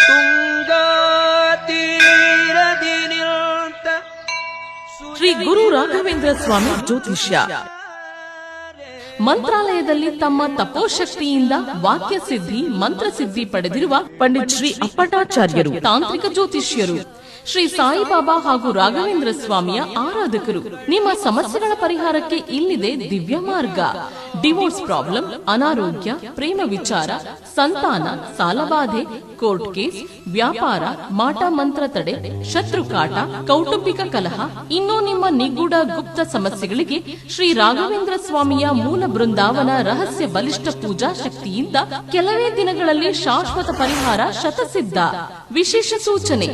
ತುಂಗಾ ತೀರದಿ ನಿಂತ ಶ್ರೀ ಗುರು ರಾಘವೇಂದ್ರ ಸ್ವಾಮಿ ಜ್ಯೋತಿಷ್ಯ ಮಂತ್ರಾಲಯದಲ್ಲಿ ತಮ್ಮ ತಪೋಶಕ್ತಿಯಿಂದ ವಾಕ್ಯ ಸಿದ್ಧಿ ಮಂತ್ರಸಿದ್ಧಿ ಪಡೆದಿರುವ ಪಂಡಿತ್ ಶ್ರೀ ಅಪ್ಪಟಾಚಾರ್ಯರು ತಾಂತ್ರಿಕ ಜ್ಯೋತಿಷ್ಯರು. ಶ್ರೀ ಸಾಯಿಬಾಬಾ ಹಾಗೂ ರಾಘವೇಂದ್ರ ಸ್ವಾಮಿಯ ಆರಾಧಕರು. ನಿಮ್ಮ ಸಮಸ್ಯೆಗಳ ಪರಿಹಾರಕ್ಕೆ ಇಲ್ಲಿದೆ ದಿವ್ಯ ಮಾರ್ಗ. ಡಿವೋರ್ಸ್ ಪ್ರಾಬ್ಲಮ್, ಅನಾರೋಗ್ಯ, ಪ್ರೇಮ ವಿಚಾರ, ಸಂತಾನ, ಸಾಲಬಾಧೆ, ಕೋರ್ಟ್ ಕೇಸ್, ವ್ಯಾಪಾರ, ಮಾಟ ಮಂತ್ರ ತಡೆ, ಶತ್ರುಕಾಟ, ಕೌಟುಂಬಿಕ ಕಲಹ, ಇನ್ನೂ ನಿಮ್ಮ ನಿಗೂಢ ಗುಪ್ತ ಸಮಸ್ಯೆಗಳಿಗೆ ಶ್ರೀ ರಾಘವೇಂದ್ರ ಸ್ವಾಮಿಯ ಮೂಲ ಬೃಂದಾವನ ರಹಸ್ಯ ಬಲಿಷ್ಠ ಪೂಜಾ ಶಕ್ತಿಯಿಂದ ಕೆಲವೇ ದಿನಗಳಲ್ಲಿ ಶಾಶ್ವತ ಪರಿಹಾರ ಶತಸಿದ್ಧ. ವಿಶೇಷ ಸೂಚನೆ: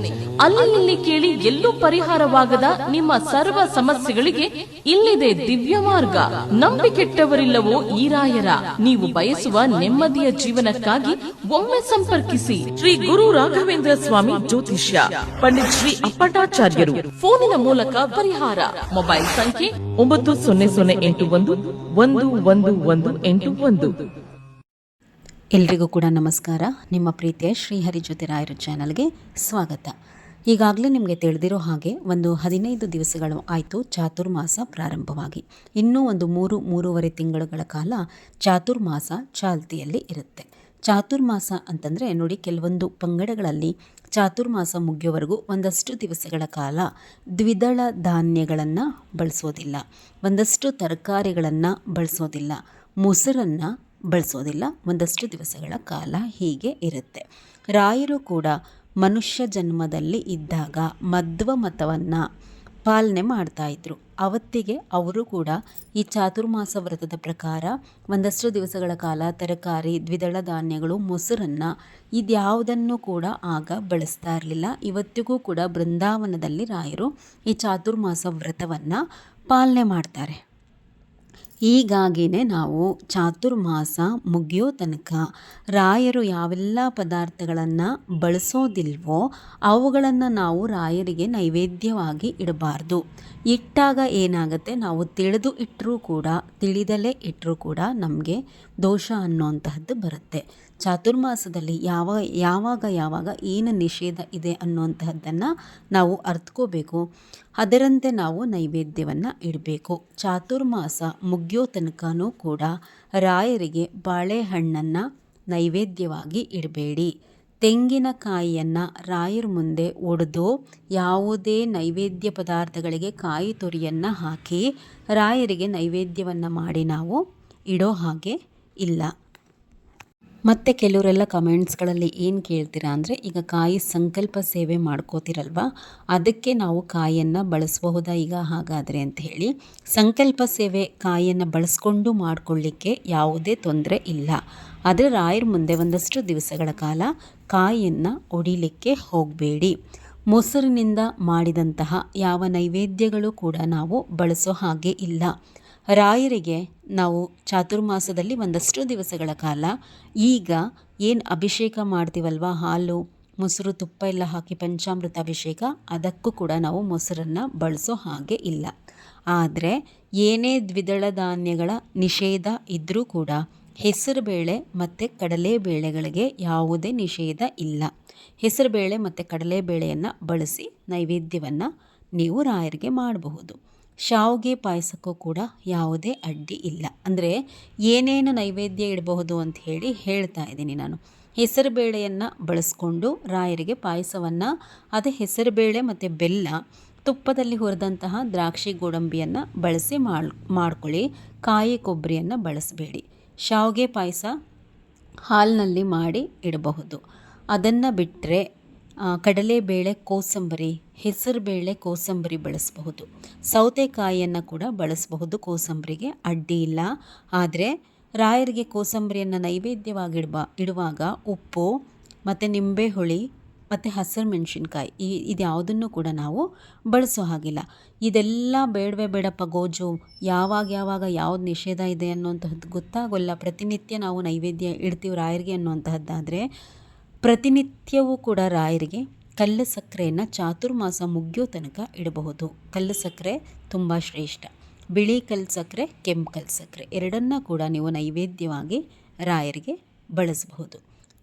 ಅಲ್ಲಿ ಇಲ್ಲಿ ಕೇಳಿ ಎಲ್ಲೂ ಪರಿಹಾರವಾಗದ ನಿಮ್ಮ ಸರ್ವ ಸಮಸ್ಯೆಗಳಿಗೆ ಇಲ್ಲಿದೆ ದಿವ್ಯ ಮಾರ್ಗ. ನಂಬಿಕೆಟ್ಟವರಿಲ್ಲವೋ ಈ ರಾಯರ. ನೀವು ಬಯಸುವ ನೆಮ್ಮದಿಯ ಜೀವನಕ್ಕಾಗಿ ಒಮ್ಮೆ ಸಂಪರ್ಕಿಸಿ ಶ್ರೀ ಗುರು ರಾಘವೇಂದ್ರ ಸ್ವಾಮಿ ಜ್ಯೋತಿಷ್ಯ, ಪಂಡಿತ್ ಶ್ರೀ ಅಪ್ಪಟಾಚಾರ್ಯರು. ಫೋನಿನ ಮೂಲಕ ಪರಿಹಾರ. ಮೊಬೈಲ್ ಸಂಖ್ಯೆ 9008111181. ಎಲ್ರಿಗೂ ಕೂಡ ನಮಸ್ಕಾರ. ನಿಮ್ಮ ಪ್ರೀತಿಯ ಶ್ರೀಹರಿ ಜ್ಯೋತಿರಾಯರು ಚಾನಲ್ಗೆ ಸ್ವಾಗತ. ಈಗಾಗಲೇ ನಿಮಗೆ ತಿಳಿದಿರೋ ಹಾಗೆ ಒಂದು 15 ದಿವಸಗಳು ಆಯಿತು ಚಾತುರ್ಮಾಸ ಪ್ರಾರಂಭವಾಗಿ. ಇನ್ನೂ ಒಂದು 3-3.5 ತಿಂಗಳುಗಳ ಕಾಲ ಚಾತುರ್ಮಾಸ ಚಾಲ್ತಿಯಲ್ಲಿ ಇರುತ್ತೆ. ಚಾತುರ್ಮಾಸ ಅಂತಂದರೆ ನೋಡಿ, ಕೆಲವೊಂದು ಪಂಗಡಗಳಲ್ಲಿ ಚಾತುರ್ಮಾಸ ಮುಗಿಯೋವರೆಗೂ ಒಂದಷ್ಟು ದಿವಸಗಳ ಕಾಲ ದ್ವಿದಳ ಧಾನ್ಯಗಳನ್ನು ಬಳಸೋದಿಲ್ಲ, ಒಂದಷ್ಟು ತರಕಾರಿಗಳನ್ನು ಬಳಸೋದಿಲ್ಲ, ಮೊಸರನ್ನು ಬಳಸೋದಿಲ್ಲ. ಒಂದಷ್ಟು ದಿವಸಗಳ ಕಾಲ ಹೀಗೆ ಇರುತ್ತೆ. ರಾಯರು ಕೂಡ ಮನುಷ್ಯ ಜನ್ಮದಲ್ಲಿ ಇದ್ದಾಗ ಮಧ್ವ ಮತವನ್ನು ಪಾಲನೆ ಮಾಡ್ತಾಯಿದ್ರು. ಅವತ್ತಿಗೆ ಅವರು ಕೂಡ ಈ ಚಾತುರ್ಮಾಸ ವ್ರತದ ಪ್ರಕಾರ ಒಂದಷ್ಟು ದಿವಸಗಳ ಕಾಲ ತರಕಾರಿ, ದ್ವಿದಳ ಧಾನ್ಯಗಳು, ಮೊಸರನ್ನು ಇದ್ಯಾವುದನ್ನು ಕೂಡ ಆಗ ಬಳಸ್ತಾ ಇರಲಿಲ್ಲ. ಇವತ್ತಿಗೂ ಕೂಡ ಬೃಂದಾವನದಲ್ಲಿ ರಾಯರು ಈ ಚಾತುರ್ಮಾಸ ವ್ರತವನ್ನು ಪಾಲನೆ ಮಾಡ್ತಾರೆ. ಹೀಗಾಗಿಯೇ ನಾವು ಚಾತುರ್ಮಾಸ ಮುಗಿಯೋ ತನಕ ರಾಯರು ಯಾವೆಲ್ಲ ಪದಾರ್ಥಗಳನ್ನು ಬಳಸೋದಿಲ್ವೋ ಅವುಗಳನ್ನು ನಾವು ರಾಯರಿಗೆ ನೈವೇದ್ಯವಾಗಿ ಇಡಬಾರ್ದು. ಇಟ್ಟಾಗ ಏನಾಗುತ್ತೆ, ನಾವು ತಿಳಿದು ಇಟ್ಟರೂ ಕೂಡ ತಿಳಿದಲೇ ಇಟ್ಟರೂ ಕೂಡ ನಮಗೆ ದೋಷ ಅನ್ನೋಂತಹದ್ದು ಬರುತ್ತೆ. ಚಾತುರ್ಮಾಸದಲ್ಲಿ ಯಾವಾಗ ಏನು ನಿಷೇಧ ಇದೆ ಅನ್ನೋಂತಹದ್ದನ್ನು ನಾವು ಅರ್ಥಕೋಬೇಕು. ಅದರಂತೆ ನಾವು ನೈವೇದ್ಯವನ್ನು ಇಡಬೇಕು. ಚಾತುರ್ಮಾಸ ಮುಗಿಯೋ ತನಕನೂ ಕೂಡ ರಾಯರಿಗೆ ಬಾಳೆಹಣ್ಣನ್ನು ನೈವೇದ್ಯವಾಗಿ ಇಡಬೇಡಿ. ತೆಂಗಿನಕಾಯಿಯನ್ನು ರಾಯರ ಮುಂದೆ ಒಡೆದು ಯಾವುದೇ ನೈವೇದ್ಯ ಪದಾರ್ಥಗಳಿಗೆ ಕಾಯಿ ತುರಿಯನ್ನು ಹಾಕಿ ರಾಯರಿಗೆ ನೈವೇದ್ಯವನ್ನು ಮಾಡಿ ನಾವು ಇಡೋ ಹಾಗೆ ಇಲ್ಲ. ಮತ್ತು ಕೆಲವರೆಲ್ಲ ಕಮೆಂಟ್ಸ್ಗಳಲ್ಲಿ ಏನು ಕೇಳ್ತೀರಾ ಅಂದರೆ, ಈಗ ಕಾಯಿ ಸಂಕಲ್ಪ ಸೇವೆ ಮಾಡ್ಕೋತಿರಲ್ವ, ಅದಕ್ಕೆ ನಾವು ಕಾಯಿಯನ್ನು ಬಳಸಬಹುದಾ ಈಗ ಹಾಗಾದರೆ ಅಂತ ಹೇಳಿ. ಸಂಕಲ್ಪ ಸೇವೆ ಕಾಯಿಯನ್ನು ಬಳಸ್ಕೊಂಡು ಮಾಡಿಕೊಳ್ಳಿಕ್ಕೆ ಯಾವುದೇ ತೊಂದರೆ ಇಲ್ಲ. ಆದರೆ ರಾಯರ ಮುಂದೆ ಒಂದಷ್ಟು ದಿವಸಗಳ ಕಾಲ ಕಾಯಿಯನ್ನು ಒಡಿಲಿಕ್ಕೆ ಹೋಗಬೇಡಿ. ಮೊಸರಿನಿಂದ ಮಾಡಿದಂತಹ ಯಾವ ನೈವೇದ್ಯಗಳು ಕೂಡ ನಾವು ಬಳಸೋ ಹಾಗೆ ಇಲ್ಲ. ರಾಯರಿಗೆ ನಾವು ಚಾತುರ್ಮಾಸದಲ್ಲಿ ಒಂದಷ್ಟು ದಿವಸಗಳ ಕಾಲ ಈಗ ಏನು ಅಭಿಷೇಕ ಮಾಡ್ತೀವಲ್ವ, ಹಾಲು ಮೊಸರು ತುಪ್ಪ ಎಲ್ಲ ಹಾಕಿ ಪಂಚಾಮೃತ ಅಭಿಷೇಕ, ಅದಕ್ಕೂ ಕೂಡ ನಾವು ಮೊಸರನ್ನು ಬಳಸೋ ಹಾಗೆ ಇಲ್ಲ. ಆದರೆ ಏನೇ ದ್ವಿದಳ ಧಾನ್ಯಗಳ ನಿಷೇಧ ಇದ್ದರೂ ಕೂಡ ಹೆಸರುಬೇಳೆ ಮತ್ತು ಕಡಲೆಬೇಳೆಗಳಿಗೆ ಯಾವುದೇ ನಿಷೇಧ ಇಲ್ಲ. ಹೆಸರುಬೇಳೆ ಮತ್ತು ಕಡಲೆಬೇಳೆಯನ್ನು ಬಳಸಿ ನೈವೇದ್ಯವನ್ನು ನೀವು ರಾಯರಿಗೆ ಮಾಡಬಹುದು. ಶಾವಿಗೆ ಪಾಯಸಕ್ಕೂ ಕೂಡ ಯಾವುದೇ ಅಡ್ಡಿ ಇಲ್ಲ. ಅಂದರೆ ಏನೇನು ನೈವೇದ್ಯ ಇಡಬಹುದು ಅಂತ ಹೇಳ್ತಾ ಇದ್ದೀನಿ ನಾನು. ಹೆಸರುಬೇಳೆಯನ್ನು ಬಳಸ್ಕೊಂಡು ರಾಯರಿಗೆ ಪಾಯಸವನ್ನು, ಅದೇ ಹೆಸರುಬೇಳೆ ಮತ್ತು ಬೆಲ್ಲ, ತುಪ್ಪದಲ್ಲಿ ಹುರಿದಂತಹ ದ್ರಾಕ್ಷಿ ಗೋಡಂಬಿಯನ್ನು ಬಳಸಿ ಮಾಡ್ಕೊಳ್ಳಿ. ಕಾಯಿ ಕೊಬ್ಬರಿಯನ್ನು ಬಳಸಬೇಡಿ. ಶಾವಿಗೆ ಪಾಯಸ ಹಾಲಿನಲ್ಲಿ ಮಾಡಿ ಇಡಬಹುದು. ಅದನ್ನು ಬಿಟ್ಟರೆ ಕಡಲೆಬೇಳೆ ಕೋಸಂಬರಿ, ಹೆಸರುಬೇಳೆ ಕೋಸಂಬರಿ ಬಳಸಬಹುದು. ಸೌತೆಕಾಯಿಯನ್ನು ಕೂಡ ಬಳಸಬಹುದು. ಕೋಸಂಬರಿಗೆ ಅಡ್ಡಿ ಇಲ್ಲ. ಆದರೆ ರಾಯರಿಗೆ ಕೋಸಂಬರಿಯನ್ನು ನೈವೇದ್ಯವಾಗಿ ಇಡುವಾಗ ಉಪ್ಪು ಮತ್ತು ನಿಂಬೆ ಹುಳಿ ಮತ್ತು ಹಸಿರು ಮೆಣಸಿನ್ಕಾಯಿ ಇದ್ಯಾವುದನ್ನು ಕೂಡ ನಾವು ಬಳಸೋ ಹಾಗಿಲ್ಲ. ಇದೆಲ್ಲ ಬೇಡವೇ ಬೇಡಪ್ಪ ಗೋಜು, ಯಾವಾಗ ಯಾವ್ದು ನಿಷೇಧ ಇದೆ ಅನ್ನೋಂತಹದ್ದು ಗೊತ್ತಾಗೋಲ್ಲ. ಪ್ರತಿನಿತ್ಯ ನಾವು ನೈವೇದ್ಯ ಇಡ್ತೀವಿ ರಾಯರಿಗೆ ಅನ್ನೋಂತಹದ್ದಾದರೆ ಪ್ರತಿನಿತ್ಯವೂ ಕೂಡ ರಾಯರಿಗೆ ಕಲ್ಲು ಸಕ್ಕರೆಯನ್ನು ಚಾತುರ್ಮಾಸ ಮುಗಿಯೋ ತನಕ ಇಡಬಹುದು. ಕಲ್ಲು ಸಕ್ಕರೆ ತುಂಬ ಶ್ರೇಷ್ಠ. ಬಿಳಿ ಕಲ್ಲು ಸಕ್ಕರೆ, ಕೆಂಪು ಕಲ್ಲು ಸಕ್ಕರೆ ಎರಡನ್ನ ಕೂಡ ನೀವು ನೈವೇದ್ಯವಾಗಿ ರಾಯರಿಗೆ ಬಳಸಬಹುದು.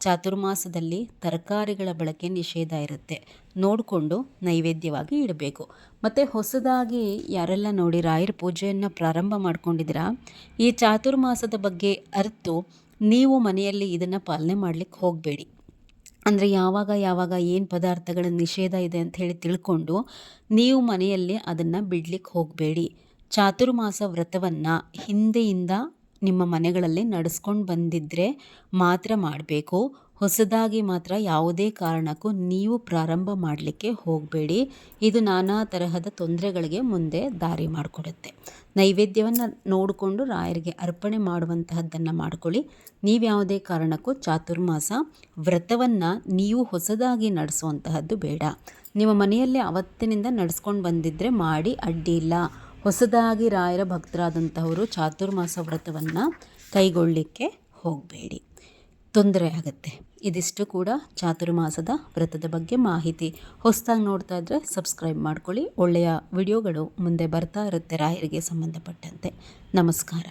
ಚಾತುರ್ಮಾಸದಲ್ಲಿ ತರಕಾರಿಗಳ ಬಳಕೆ ನಿಷೇಧ ಇರುತ್ತೆ, ನೋಡಿಕೊಂಡು ನೈವೇದ್ಯವಾಗಿ ಇಡಬೇಕು. ಮತ್ತು ಹೊಸದಾಗಿ ಯಾರೆಲ್ಲ ನೋಡಿ ರಾಯರ ಪೂಜೆಯನ್ನು ಪ್ರಾರಂಭ ಮಾಡ್ಕೊಂಡಿದ್ದೀರಾ, ಈ ಚಾತುರ್ಮಾಸದ ಬಗ್ಗೆ ಅರಿತು ನೀವು ಮನೆಯಲ್ಲಿ ಇದನ್ನು ಪಾಲನೆ ಮಾಡಲಿಕ್ಕೆ ಹೋಗಬೇಡಿ. ಅಂದರೆ ಯಾವಾಗ ಏನು ಪದಾರ್ಥಗಳ ನಿಷೇಧ ಇದೆ ಅಂತ ಹೇಳಿ ತಿಳ್ಕೊಂಡು ನೀವು ಮನೆಯಲ್ಲಿ ಅದನ್ನು ಬಿಡಲಿಕ್ಕೆ ಹೋಗಬೇಡಿ. ಚಾತುರ್ಮಾಸ ವ್ರತವನ್ನು ಹಿಂದೆಯಿಂದ ನಿಮ್ಮ ಮನೆಗಳಲ್ಲಿ ನಡೆಸ್ಕೊಂಡು ಬಂದಿದ್ದರೆ ಮಾತ್ರ ಮಾಡಬೇಕು. ಹೊಸದಾಗಿ ಮಾತ್ರ ಯಾವುದೇ ಕಾರಣಕ್ಕೂ ನೀವು ಪ್ರಾರಂಭ ಮಾಡಲಿಕ್ಕೆ ಹೋಗಬೇಡಿ. ಇದು ನಾನಾ ತರಹದ ತೊಂದರೆಗಳಿಗೆ ಮುಂದೆ ದಾರಿ ಮಾಡಿಕೊಡುತ್ತೆ. ನೈವೇದ್ಯವನ್ನು ನೋಡಿಕೊಂಡು ರಾಯರಿಗೆ ಅರ್ಪಣೆ ಮಾಡುವಂತಹದ್ದನ್ನು ಮಾಡ್ಕೊಳ್ಳಿ. ನೀವು ಯಾವುದೇ ಕಾರಣಕ್ಕೂ ಚಾತುರ್ಮಾಸ ವ್ರತವನ್ನು ನೀವು ಹೊಸದಾಗಿ ನಡೆಸುವಂತಹದ್ದು ಬೇಡ. ನಿಮ್ಮ ಮನೆಯಲ್ಲೇ ಅವತ್ತಿನಿಂದ ನಡೆಸ್ಕೊಂಡು ಬಂದಿದ್ದರೆ ಮಾಡಿ, ಅಡ್ಡಿ ಇಲ್ಲ. ಹೊಸದಾಗಿ ರಾಯರ ಭಕ್ತರಾದಂಥವರು ಚಾತುರ್ಮಾಸ ವ್ರತವನ್ನು ಕೈಗೊಳ್ಳಲಿಕ್ಕೆ ಹೋಗಬೇಡಿ, ತೊಂದರೆ ಆಗುತ್ತೆ. ಇದಿಷ್ಟು ಕೂಡ ಚಾತುರ್ಮಾಸದ ವ್ರತದ ಬಗ್ಗೆ ಮಾಹಿತಿ. ಹೊಸದಾಗಿ ನೋಡ್ತಾ ಇದ್ದರೆ ಸಬ್ಸ್ಕ್ರೈಬ್ ಮಾಡ್ಕೊಳ್ಳಿ. ಒಳ್ಳೆಯ ವಿಡಿಯೋಗಳು ಮುಂದೆ ಬರ್ತಾ ಇರುತ್ತೆ ರಾಯರಿಗೆ ಸಂಬಂಧಪಟ್ಟಂತೆ. ನಮಸ್ಕಾರ.